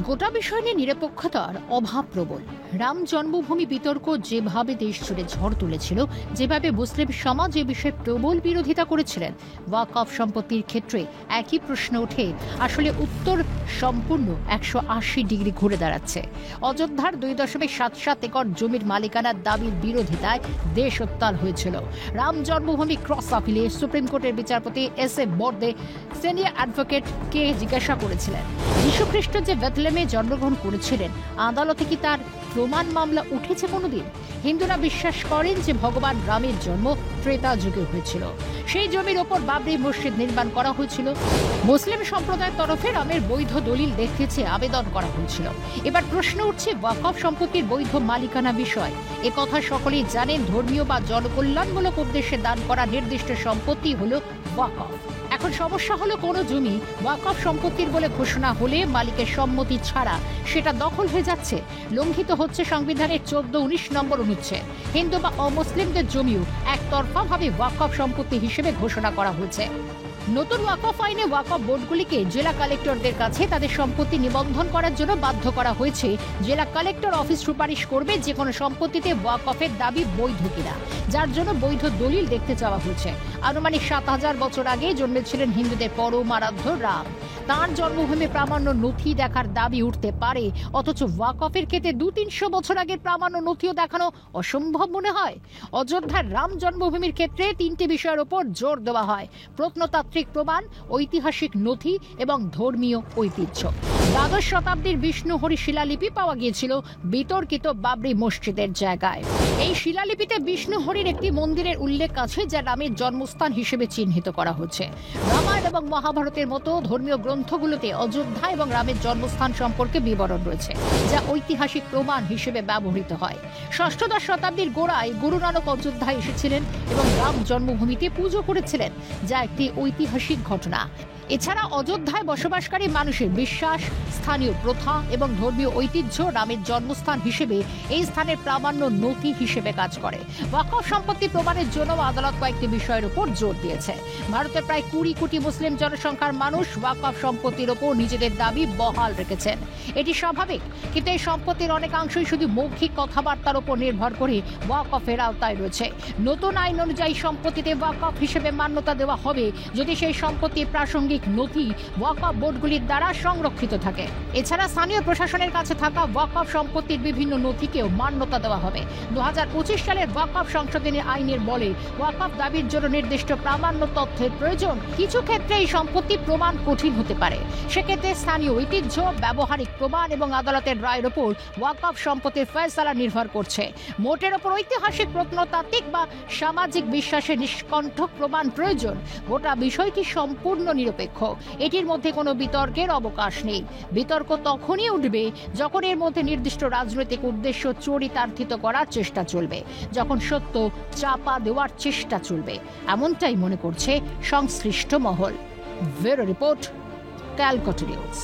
গোটা বিষয় নিয়ে নিরপেক্ষতার অভাব প্রবল। রাম জন্মভূমি বিতর্ক যেভাবে দেশ জুড়ে ঝড় তুলেছিল, যেভাবে মুসলিম সমাজ এ বিষয়ে প্রবল বিরোধিতা করেছিলেন, ওয়াকফ সম্পত্তির ক্ষেত্রে একই প্রশ্ন ওঠে। আসলে উত্তর সম্পূর্ণ 180 ডিগ্রি ঘুরে দাঁড়াচ্ছে। অযোধ্যার 2.77 একর জমির মালিকানার দাবির বিরোধিতায় দেশ উত্তাল হয়েছিল। রাম জন্মভূমি ক্রস আপিলে সুপ্রিম কোর্টের বিচারপতি এস.এ. বর্দে সিনিয়র অ্যাডভোকেটকে জিজ্ঞাসা করেছিলেন, যীশুখ্রিস্ট যে বেথলেমে জন্মগ্রহণ করেছিলেন, আদালতে কি তার প্রমাণ মামলা উঠেছে কোনোদিন? হিন্দুরা বিশ্বাস করেন যে ভগবান রামের জন্ম ত্রেতা যুগে হয়েছিল। সেই জমির ওপর বাবরি মসজিদ নির্মাণ করা হয়েছিল। মুসলিম সম্প্রদায়ের তরফে রামের বৈধ দলিল দেখতে চেয়ে আবেদন করা হয়েছিল। এবার প্রশ্ন উঠছে ওয়াকফ সম্পত্তির বৈধ মালিকানা বিষয়। এ কথা সকলেই জানেন, ধর্মীয় বা জনকল্যাণমূলক উদ্দেশ্যে দান করা নির্দিষ্ট সম্পত্তি হলো ওয়াকফ। এখন সমস্যা হলো, কোনো জমি ওয়াকফ সম্পত্তির বলে ঘোষণা হলে মালিকের সম্মতি ছাড়া সেটা দখল হয়ে যাচ্ছে। লঙ্ঘিত হচ্ছে সংবিধানের 14-19 নম্বর অনুচ্ছেদ। হিন্দু বা অমুসলিমদের জমিও একতরফাভাবে ওয়াকফ সম্পত্তি হিসেবে ঘোষণা করা হয়েছে। নতুন ওয়াকফ আইনে ওয়াকফ বোর্ডগুলিকে জেলা কালেক্টরদের কাছে তাদের সম্পত্তি নিবন্ধন করার জন্য বাধ্য করা হয়েছে। জেলা কালেক্টর অফিস সুপারিশ করবে যে কোনো সম্পত্তিতে ওয়াকফের দাবি বৈধ কিনা, যার জন্য বৈধ দলিল দেখতে চাওয়া হয়েছে। আনুমানিক 7000 বছর আগে জন্মেছিলেন হিন্দুদের পরম আরাধ্য রাম। তাঁর জন্মভূমি প্রামাণ্য নথি দেখার দাবি উঠতে পারে, অথচ ওয়াকফের ক্ষেত্রে 200-300 বছর আগের প্রামাণ্য নথিও দেখানো অসম্ভব মনে হয়। অযোধ্যার রাম জন্মভূমির ক্ষেত্রে 3টি বিষয়ের উপর জোর দেওয়া হয়: প্রত্নতাত্ত্বিক প্রমাণ, ঐতিহাসিক নথি এবং ধর্মীয় ঐতিহ্য। দ্বাদশ শতাব্দীর বিষ্ণুহরি শিলালিপি পাওয়া গিয়েছিল বিতর্কিত বাবরি মসজিদের জায়গায়। এই শিলালিপিতে বিষ্ণুহরির একটি মন্দিরের উল্লেখ আছে, যা রামের জন্মস্থান হিসেবে চিহ্নিত করা হচ্ছে। রামায়ণ এবং মহাভারতের মতো ধর্মীয় গ্রন্থগুলোতে অযোধ্যা এবং রামের জন্মস্থান সম্পর্কে বিবরণ রয়েছে, যা ঐতিহাসিক প্রমাণ হিসেবে ব্যবহৃত হয়। ষষ্ঠদশ শতাব্দীর গোড়ায় গুরু নানক অযোধ্যায় এসেছিলেন এবং রাম জন্মভূমিতে পুজো করেছিলেন, যা একটি ঐতিহাসিক ঘটনা। এছাড়া অযোধ্যায় বসবাসকারী মানুষের বিশ্বাস, স্থানীয় প্রথা এবং ধর্মীয় ঐতিহ্য রামের জন্মস্থান হিসেবে এই স্থানের প্রামাণ্য নথি হিসেবে কাজ করে। ওয়াকফ সম্পত্তি প্রমাণের জন্য আদালত কয়েকটি বিষয়ের উপর জোর দিয়েছে। ভারতের প্রায় 20 কোটি মুসলিম জনসংখ্যার মানুষ ওয়াকফ সম্পত্তির ওপর নিজেদের দাবি বহাল রেখেছেন। এটি স্বাভাবিক, কিন্তু এই সম্পত্তির অনেকাংশই শুধু মৌখিক কথাবার্তার উপর নির্ভর করে ওয়াকফের আওতায় রয়েছে। নতুন আইন অনুযায়ী সম্পত্তিতে ওয়াকফ হিসেবে মান্যতা দেওয়া হবে যদি সেই সম্পত্তি প্রাসঙ্গিক নথি ওয়াকফ বোর্ডগুলির দ্বারা সংরক্ষিত থাকে। এছাড়া স্থানীয় প্রশাসনের কাছে থাকা ওয়াকফ সম্পত্তির বিভিন্ন নথিকেও মান্যতা দেওয়া হবে। 2025 সালের ওয়াকফ সংশোধনী আইনের বলে ওয়াকফ দাবির জন্য নির্দিষ্ট প্রামাণ্য তথ্যের প্রয়োজন। কিছু ক্ষেত্রে এই সম্পত্তি প্রমাণ কঠিন হতে পারে। সেক্ষেত্রে স্থানীয় ঐতিহ্য, ব্যবহারিক প্রমাণ এবং আদালতের রায়ের উপর ওয়াকফ সম্পত্তির ফয়সালা নির্ভর করছে। মোটের ওপর ঐতিহাসিক, প্রত্নতাত্ত্বিক বা সামাজিক বিশ্বাসের নিষ্কণ্ঠক প্রমাণ প্রয়োজন। গোটা বিষয়টি সম্পূর্ণ নিরপেক্ষ। এটির মধ্যে কোনো বিতর্কের অবকাশ নেই। বিতর্ক তখনই উঠবে যখন এর মধ্যে নির্দিষ্ট রাজনৈতিক উদ্দেশ্য চরিতার্থিত করার চেষ্টা চলবে, যখন সত্য চাপা দেওয়ার চেষ্টা চলবে। এমনটাই মনে করছে সংশ্লিষ্ট মহল। Bureau report, Calcutta news.